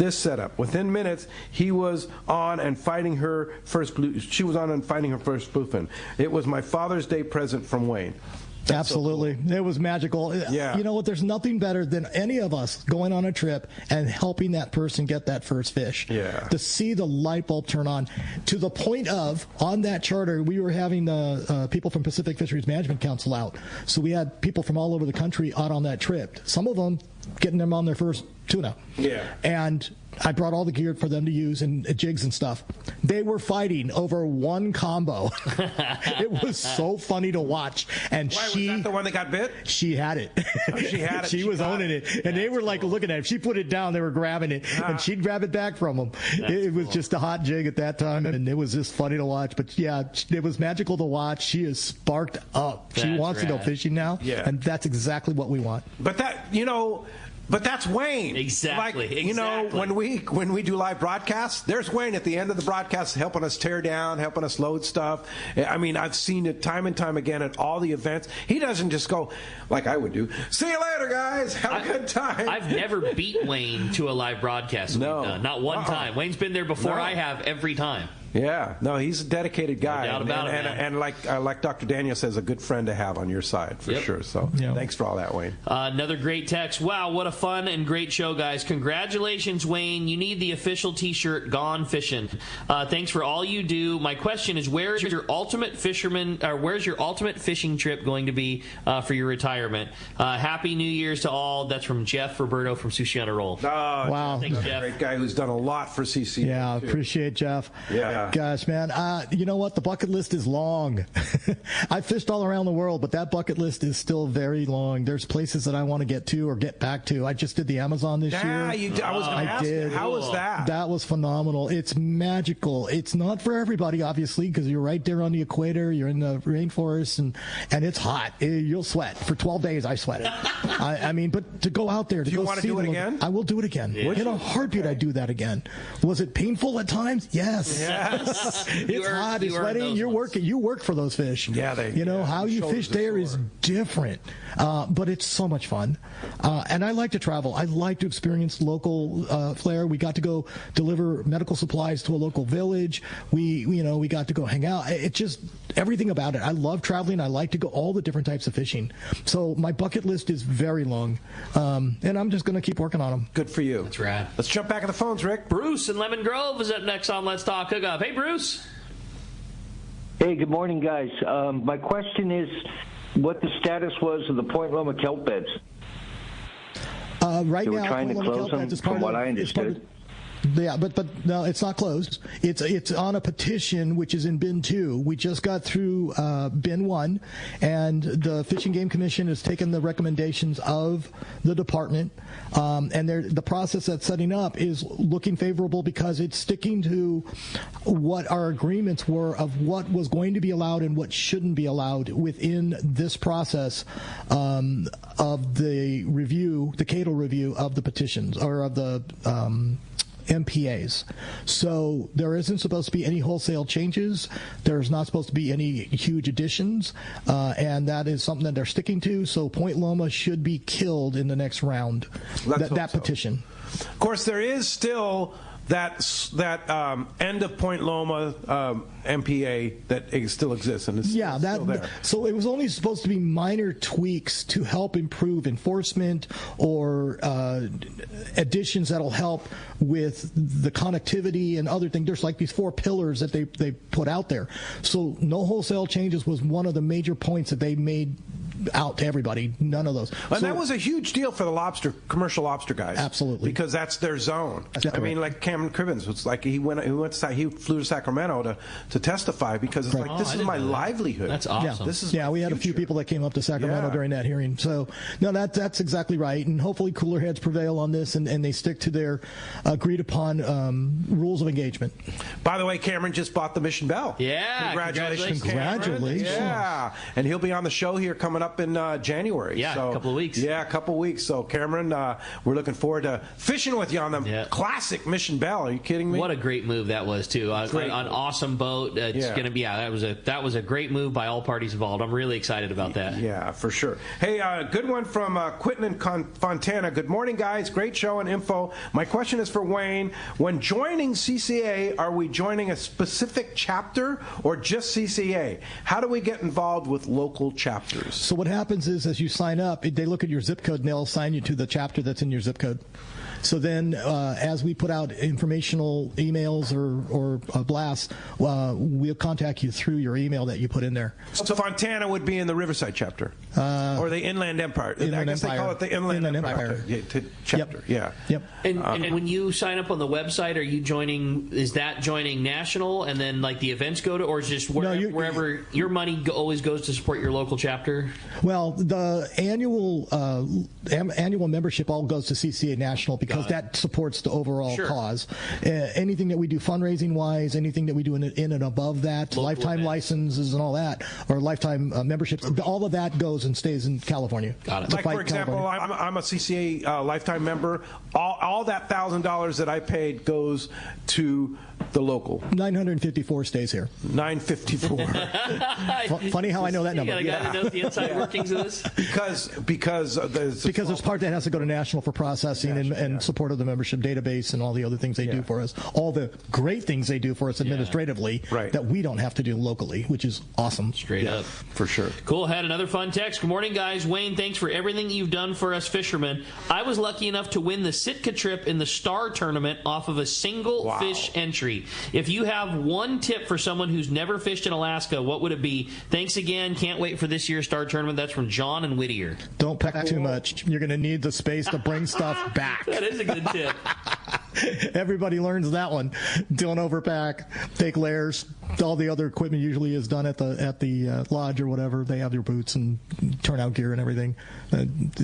setup. Within minutes, he was on and fighting her first she was on and fighting her first bluefin. It was my Father's Day present from Wayne. Absolutely. So cool. It was magical. Yeah. You know what? There's nothing better than any of us going on a trip and helping that person get that first fish. Yeah. To see the light bulb turn on, to the point of, on that charter, we were having people from Pacific Fisheries Management Council out. So we had people from all over the country out on that trip. Some of them getting them on their first tuna. Yeah. And I brought all the gear for them to use and jigs and stuff. They were fighting over one combo. It was so funny to watch. And was that the one that got bit? She had it. Oh, she had it. She was owning it. And they were like looking at it. If she put it down, they were grabbing it. And she'd grab it back from them. It was just a hot jig at that time. And it was just funny to watch. But yeah, it was magical to watch. She is sparked up. She wants to go fishing now. Yeah. And that's exactly what we want. But But that's Wayne. Exactly. Like, you know, when we do live broadcasts, there's Wayne at the end of the broadcast helping us tear down, helping us load stuff. I mean, I've seen it time and time again at all the events. He doesn't just go, like I would do, see you later, guys. Have a good time. I've never beat Wayne to a live broadcast. No. Not one time. Wayne's been there before I have every time. Yeah, no, he's a dedicated guy. No doubt about it, man. And like Dr. Daniel says, a good friend to have on your side, for sure. So thanks for all that, Wayne. Another great text. Wow, what a fun and great show, guys. Congratulations, Wayne. You need the official T-shirt, Gone Fishing. Thanks for all you do. My question is, where's your ultimate fishing trip going to be for your retirement? Happy New Year's to all. That's from Jeff Roberto from Sushi on a Roll. Oh, wow. Thanks, Jeff. Great guy who's done a lot for CC. Yeah, appreciate Jeff. Yeah. Gosh, man, you know what? The bucket list is long. I fished all around the world, but that bucket list is still very long. There's places that I want to get to or get back to. I just did the Amazon this year. I was going to ask you, how was that? That was phenomenal. It's magical. It's not for everybody, obviously, because you're right there on the equator. You're in the rainforest, and it's hot. You'll sweat. For 12 days, I sweated. I mean, but to go out there, to do you go want to see do it them, again? I will do it again. Yeah. In a heartbeat, I'd do that again. Was it painful at times? Yes. It's hot. It's sweating. You're working. You work for those fish. Yeah, how you fish there is different, but it's so much fun. And I like to travel. I like to experience local flair. We got to go deliver medical supplies to a local village. We got to go hang out. It just everything about it. I love traveling. I like to go all the different types of fishing. So my bucket list is very long, and I'm just going to keep working on them. Good for you. That's rad. Let's jump back to the phones, Rick. Bruce in Lemon Grove is up next on Let's Talk Hookup. Hey, Bruce. Hey, good morning, guys. My question is what the status was of the Point Loma kelp beds. Right they now, were trying to close them, from what I understood. Yeah, but no, it's not closed. It's on a petition, which is in bin 2. We just got through bin 1, and the Fish and Game Commission has taken the recommendations of the department, and the process that's setting up is looking favorable because it's sticking to what our agreements were of what was going to be allowed and what shouldn't be allowed within this process of the review, the Kotow review of the petitions, or of the MPAs. So there isn't supposed to be any wholesale changes. There's not supposed to be any huge additions, and that is something that they're sticking to. So Point Loma should be killed in the next round. That petition. Of course, there is still that end of Point Loma MPA that still exists, and it's still there. So it was only supposed to be minor tweaks to help improve enforcement or additions that'll help with the connectivity and other things. There's like these 4 pillars that they put out there. So no wholesale changes was one of the major points that they made out to everybody. None of those. And that was a huge deal for the commercial lobster guys. Absolutely. Because that's their zone. That's mean, like Cameron Cribbins, it's like he flew to Sacramento to testify because it's like, this is my livelihood. That's awesome. We had a few people that came up to Sacramento during that hearing. So, no, that's exactly right. And hopefully cooler heads prevail on this and they stick to their agreed upon rules of engagement. By the way, Cameron just bought the Mission Bell. Yeah. Congratulations. Yeah. And he'll be on the show here coming up in January. Yeah, a couple of weeks. Yeah, a couple of weeks. So, Cameron, we're looking forward to fishing with you on the classic Mission Bell. Are you kidding me? What a great move that was, too. An awesome boat. It's going to be, that was a great move by all parties involved. I'm really excited about that. Yeah, for sure. Hey, good one from Quinton in Fontana. Good morning, guys. Great show and info. My question is for Wayne. When joining CCA, are we joining a specific chapter or just CCA? How do we get involved with local chapters? So what happens is as you sign up, they look at your zip code and they'll assign you to the chapter that's in your zip code. So then as we put out informational emails or blasts, we'll contact you through your email that you put in there. So Fontana would be in the Riverside chapter, or the Inland Empire. I guess they call it the Inland Empire chapter. Yep. Yeah. And when you sign up on the website, are you joining? Is that joining national, and then like the events go to, or is just wherever your money always goes to support your local chapter? Well, the annual membership all goes to CCA National because that supports the overall cause. Anything that we do fundraising wise, anything that we do in and above that, local lifetime events, licenses and all that, or lifetime memberships, all of that goes and stays in California. Got it. Like, for example, I'm a CCA lifetime member. All that $1,000 that I paid goes to the local. 954 stays here. 954. Funny how I know that number. You got to know the inside workings of this? Because there's part that has to go to national for processing and support of the membership database and all the other things they do for us. All the great things they do for us administratively that we don't have to do locally, which is awesome. Straight up. For sure. Cool. Had another fun text. Good morning, guys. Wayne, thanks for everything you've done for us fishermen. I was lucky enough to win the Sitka trip in the Star Tournament off of a single fish entry. If you have one tip for someone who's never fished in Alaska, what would it be? Thanks again. Can't wait for this year's Star Tournament. That's from John and Whittier. Don't pack too much. You're going to need the space to bring stuff back. That is a good tip. Everybody learns that one. Don't overpack. Take layers. All the other equipment usually is done at the lodge or whatever. They have your boots and turnout gear and everything.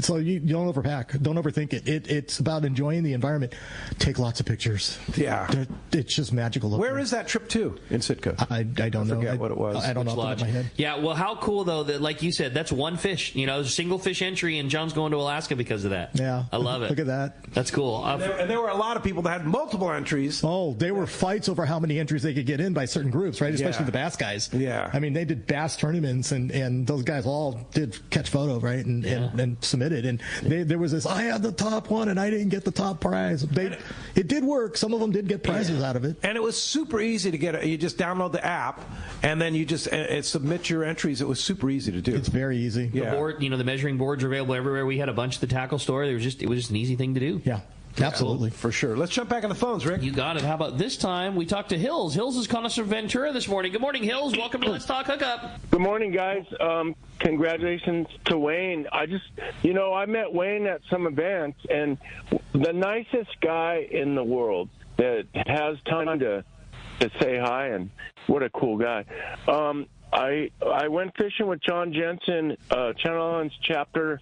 So you don't overpack. Don't overthink it. It's about enjoying the environment. Take lots of pictures. Yeah. It's just magical. Where is that trip to in Sitka? I don't know. I forget what it was. I don't know off the top of my head. Yeah, well, how cool, though, that, like you said, that's one fish. A single fish entry, and John's going to Alaska because of that. Yeah. I love it. Look at that. That's cool. And there were a lot of people that had multiple entries. Oh, there were fights over how many entries they could get in by certain groups, right? Especially the bass guys. Yeah. I mean, they did bass tournaments, and those guys all did catch photos, right? And submitted. And there was this, I had the top one, and I didn't get the top prize. It did work. Some of them did get prizes out of it. And it was super easy to get. You just download the app, and then you just submit your entries. It was super easy to do. It's very easy. The board, the measuring boards are available everywhere. We had a bunch at the tackle store. It was just an easy thing to do. Yeah. Absolutely. For sure. Let's jump back on the phones, Rick. You got it. How about this time we talked to Hills. Hills is calling us from Ventura this morning. Good morning, Hills. Welcome to Let's Talk Hookup. Good morning, guys. Congratulations to Wayne. I met Wayne at some events, and the nicest guy in the world that has time to say hi, and what a cool guy. I went fishing with John Jensen, Channel Islands chapter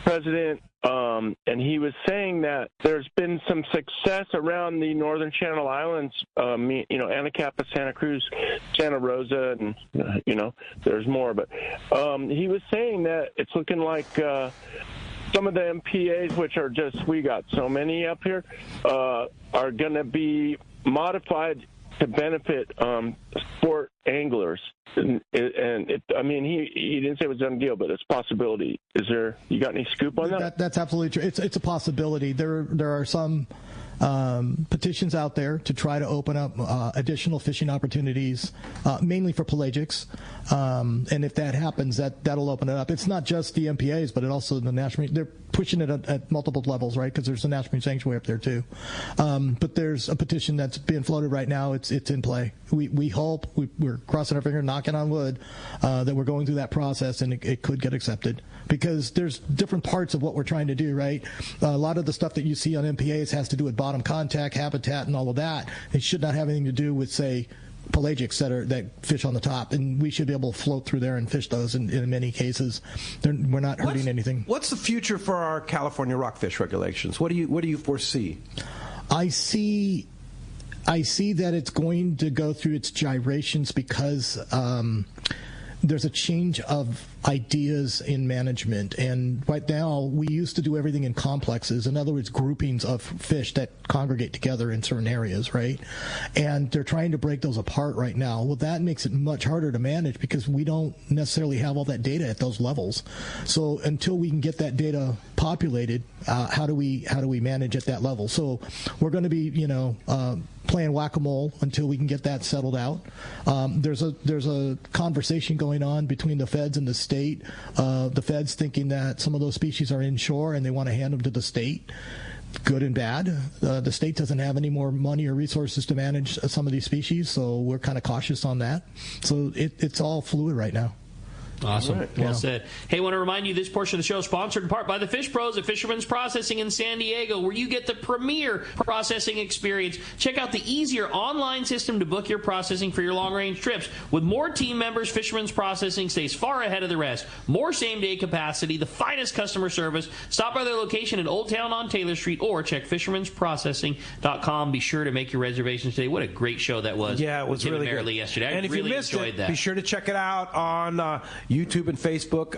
president, and he was saying that there's been some success around the northern Channel Islands, Anacapa, Santa Cruz, Santa Rosa, and, there's more. But he was saying that it's looking like some of the MPAs, which are we got so many up here, are going to be modified to benefit sport anglers. And he didn't say it was a done deal, but it's a possibility. You got any scoop on that? That's absolutely true. It's a possibility. There are some petitions out there to try to open up additional fishing opportunities, mainly for pelagics. And if that happens, that'll open it up. It's not just the MPAs, but it also the national. They're pushing it at multiple levels, right? Because there's a national sanctuary up there too. But there's a petition that's being floated right now. It's in play. We hope, we're crossing our finger, knocking on wood, that we're going through that process and it could get accepted. Because there's different parts of what we're trying to do, right? A lot of the stuff that you see on MPAs has to do with bottom contact, habitat, and all of that. It should not have anything to do with, say, pelagics that fish on the top, and we should be able to float through there and fish those in many cases. We're not hurting anything. What's the future for our California rockfish regulations? What do you foresee? I see that it's going to go through its gyrations because there's a change of ideas in management, and right now we used to do everything in complexes. In other words, groupings of fish that congregate together in certain areas, right? And they're trying to break those apart right now. Well, that makes it much harder to manage because we don't necessarily have all that data at those levels. So until we can get that data populated, how do we manage at that level? So we're going to be playing whack-a-mole until we can get that settled out. There's a conversation going on between the feds and the state. The feds thinking that some of those species are inshore and they want to hand them to the state. Good and bad. The state doesn't have any more money or resources to manage some of these species, so we're kind of cautious on that. So it's all fluid right now. Awesome. Right. Well said. Hey, I want to remind you this portion of the show is sponsored in part by the Fish Pros at Fisherman's Processing in San Diego, where you get the premier processing experience. Check out the easier online system to book your processing for your long-range trips. With more team members, Fisherman's Processing stays far ahead of the rest. More same-day capacity, the finest customer service. Stop by their location in Old Town on Taylor Street or check fishermansprocessing.com. Be sure to make your reservations today. What a great show that was. Yeah, it was really good. Yesterday. And if really you missed enjoyed it, that. be sure to check it out on YouTube and Facebook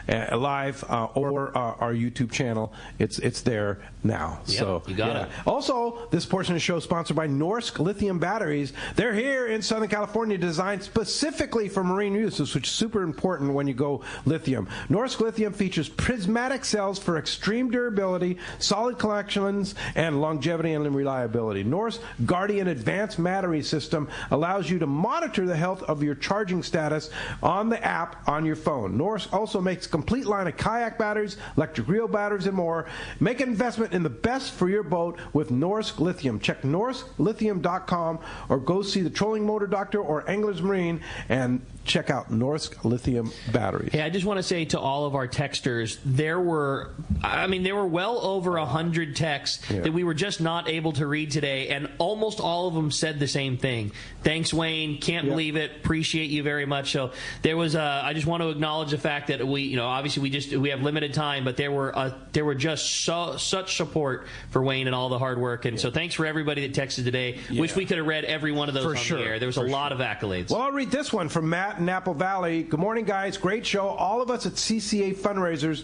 live or our YouTube channel. It's there now. Yep, so you got it. Also, this portion of the show is sponsored by Norsk Lithium Batteries. They're here in Southern California, designed specifically for marine use, which is super important when you go lithium. Norsk Lithium features prismatic cells for extreme durability, solid collections, and longevity and reliability. Norsk Guardian Advanced Battery System allows you to monitor the health of your charging status on the app on your phone. Norsk also makes a complete line of kayak batteries, electric reel batteries, and more. Make an investment in the best for your boat with Norsk Lithium. Check norsklithium.com or go see the Trolling Motor Doctor or Anglers Marine and check out Norsk Lithium batteries. Hey, I just want to say to all of our texters, there were well over 100 texts that we were just not able to read today, and almost all of them said the same thing. Thanks, Wayne. Can't believe it. Appreciate you very much. So there was I just want to acknowledge the fact that we, obviously we have limited time, but there were just such support for Wayne and all the hard work, and so thanks for everybody that texted today. Wish we could have read every one of those the air. There was a lot of accolades. Well, I'll read this one from Matt in Apple Valley. Good morning, guys. Great show. All of us at CCA Fundraisers,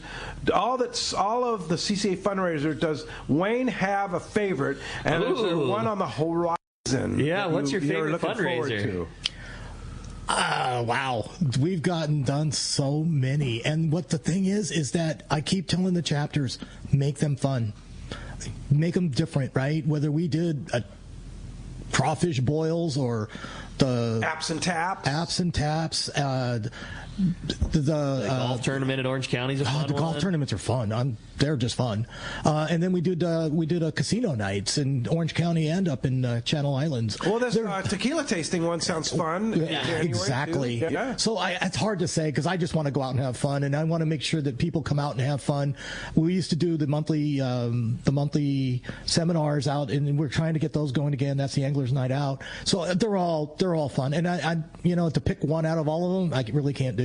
all of the CCA Fundraiser, does Wayne have a favorite? And is there one on the horizon? Yeah, what's your favorite fundraiser? Wow, we've done so many, and what the thing is that I keep telling the chapters, make them fun, make them different, right? Whether we did crawfish boils or the apps and taps, the golf tournament at Orange County is a fun the golf tournaments are fun. They're just fun. And then we did a casino nights in Orange County and up in Channel Islands. Well, this tequila tasting one sounds fun. Exactly. Yeah. So it's hard to say because I just want to go out and have fun, and I want to make sure that people come out and have fun. We used to do the monthly seminars out, and we're trying to get those going again. That's the Anglers Night Out. So they're all fun, and I to pick one out of all of them, I really can't do.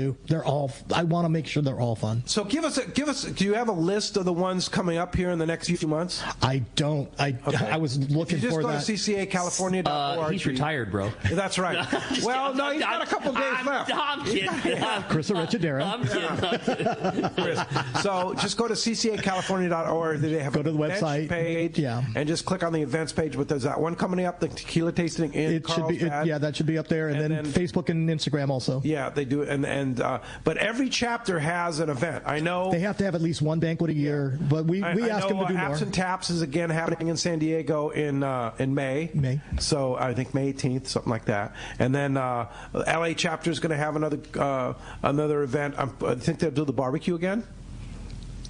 I want to make sure they're all fun. So give us. Do you have a list of the ones coming up here in the next few months? I don't. I was looking for that. Just go to ccacalifornia.org. He's retired, bro. That's right. Well, no, he's got a couple days left. I'm kidding. Chris Arechidera. I'm kidding. So just go to ccacalifornia.org. They have go to the website page, and just click on the events page. But there's that one coming up, the tequila tasting in Carlsbad. That should be up there, and then Facebook and Instagram also. Yeah, they do, but every chapter has an event. I know they have to have at least one banquet a year, but we ask them to do more. Apps and Taps is again happening in San Diego in May. So I think May 18th, something like that. And then LA chapter is going to have another event. I think they'll do the barbecue again.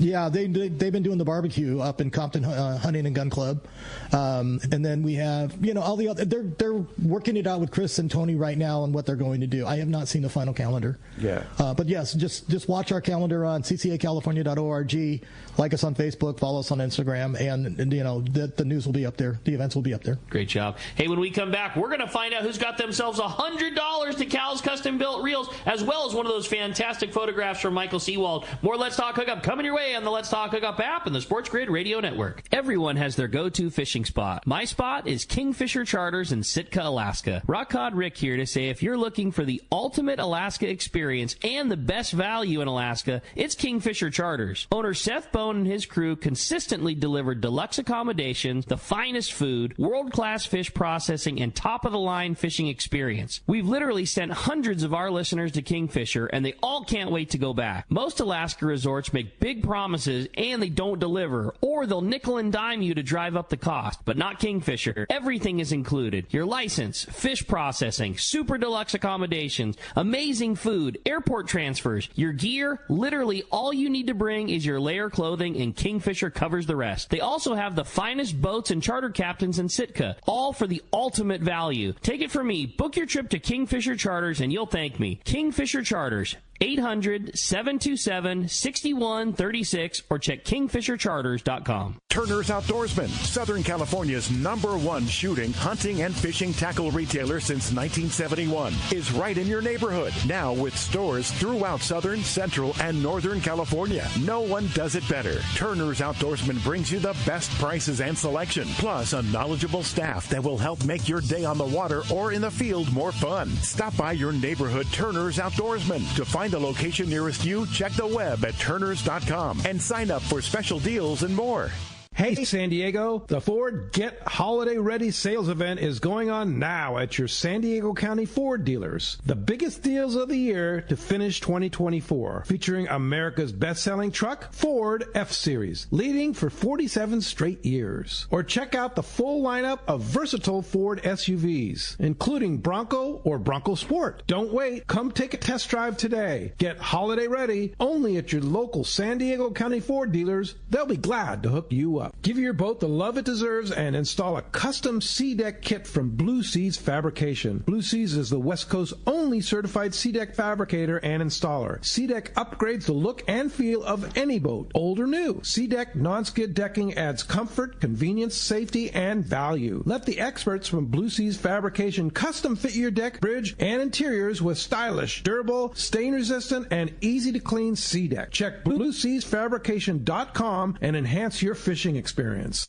Yeah, they've been doing the barbecue up in Compton Hunting and Gun Club, and then we have all the other. They're working it out with Chris and Tony right now on what they're going to do. I have not seen the final calendar. Yeah, but yes, just watch our calendar on ccacalifornia.org. Like us on Facebook, follow us on Instagram, and the news will be up there. The events will be up there. Great job. Hey, when we come back, we're going to find out who's got themselves $100 to Cal's Custom Built Reels, as well as one of those fantastic photographs from Michael Seawald. More Let's Talk Hookup coming your way on the Let's Talk Hookup app and the Sports Grid Radio Network. Everyone has their go-to fishing spot. My spot is Kingfisher Charters in Sitka, Alaska. Rock Cod Rick here to say if you're looking for the ultimate Alaska experience and the best value in Alaska, it's Kingfisher Charters. Owner Seth Bone and his crew consistently deliver deluxe accommodations, the finest food, world-class fish processing, and top-of-the-line fishing experience. We've literally sent hundreds of our listeners to Kingfisher, and they all can't wait to go back. Most Alaska resorts make big profits promises and they don't deliver, or they'll nickel and dime you to drive up the cost. But not Kingfisher. Everything is included. Your license, fish processing, super deluxe accommodations, amazing food, airport transfers, your gear. Literally all you need to bring is your layer clothing, and Kingfisher covers the rest. They also have the finest boats and charter captains in Sitka, all for the ultimate value. Take it from me. Book your trip to Kingfisher Charters and you'll thank me. Kingfisher Charters. 800-727-6136 or check kingfishercharters.com. Turner's Outdoorsman, Southern California's #1 shooting, hunting, and fishing tackle retailer since 1971, is right in your neighborhood. Now with stores throughout Southern, Central, and Northern California. No one does it better. Turner's Outdoorsman brings you the best prices and selection, plus a knowledgeable staff that will help make your day on the water or in the field more fun. Stop by your neighborhood Turner's Outdoorsman. To find a location nearest you, check the web at turners.com and sign up for special deals and more. Hey, San Diego, the Ford Get Holiday Ready sales event is going on now at your San Diego County Ford dealers. The biggest deals of the year to finish 2024, featuring America's best-selling truck, Ford F-Series, leading for 47 straight years. Or check out the full lineup of versatile Ford SUVs, including Bronco or Bronco Sport. Don't wait. Come take a test drive today. Get holiday ready only at your local San Diego County Ford dealers. They'll be glad to hook you up. Give your boat the love it deserves and install a custom C-Deck kit from Blue Seas Fabrication. Blue Seas is the West Coast's only certified C-Deck fabricator and installer. C-Deck upgrades the look and feel of any boat, old or new. C-Deck non-skid decking adds comfort, convenience, safety, and value. Let the experts from Blue Seas Fabrication custom fit your deck, bridge, and interiors with stylish, durable, stain-resistant, and easy-to-clean C-Deck. Check BlueSeasFabrication.com and enhance your fishing experience.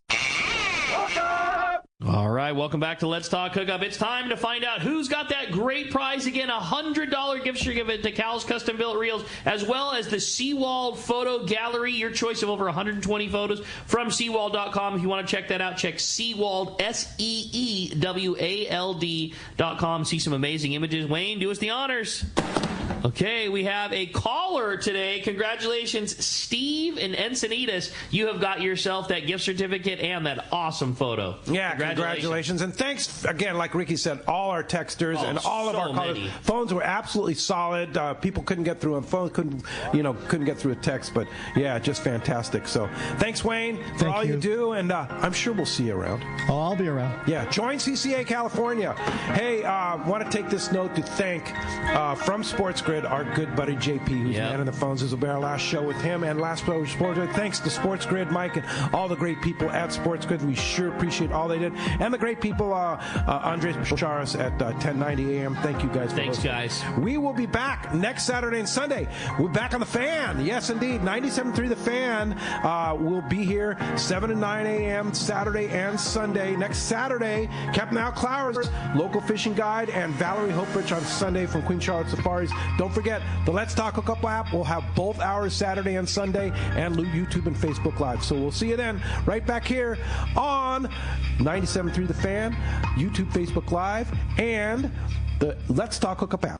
All right, welcome back to Let's Talk Hookup. It's time to find out who's got that great prize again, a $100 gift certificate to Cal's Custom Built Reels, as well as the Seawald Photo Gallery, your choice of over 120 photos from Seawald.com. If you want to check that out, check Seawald, SEEWALD.com. See some amazing images. Wayne, do us the honors. Okay, we have a caller today. Congratulations, Steve in Encinitas. You have got yourself that gift certificate and that awesome photo. Yeah, congratulations. And thanks again, like Ricky said, all our texters and all of our callers. Phones were absolutely solid. People couldn't get through them. Phones couldn't get through a text, but yeah, just fantastic. So thanks, Wayne, for all you do, and I'm sure we'll see you around. Oh, I'll be around. Yeah, join CCA California. Hey, want to take this note to thank from Sports Grid, our good buddy JP, who's man on the phones. This will be our last show with him and last show with Sports Grid. Thanks to Sports Grid, Mike, and all the great people at Sports Grid. We sure appreciate all they did. And the great people, Andres Charas at 1090 AM. Thank you guys for Thanks, guys. We will be back next Saturday and Sunday. We're back on The Fan. Yes, indeed. 97.3 The Fan will be here 7 and 9 a.m. Saturday and Sunday. Next Saturday, Captain Al Clowers, local fishing guide, and Valerie Hoprich on Sunday from Queen Charlotte Safaris. Don't forget, the Let's Talk Hookup app will have both hours Saturday and Sunday, and YouTube and Facebook Live. So we'll see you then, right back here on 97.3 The Fan, YouTube, Facebook Live, and the Let's Talk Hookup app.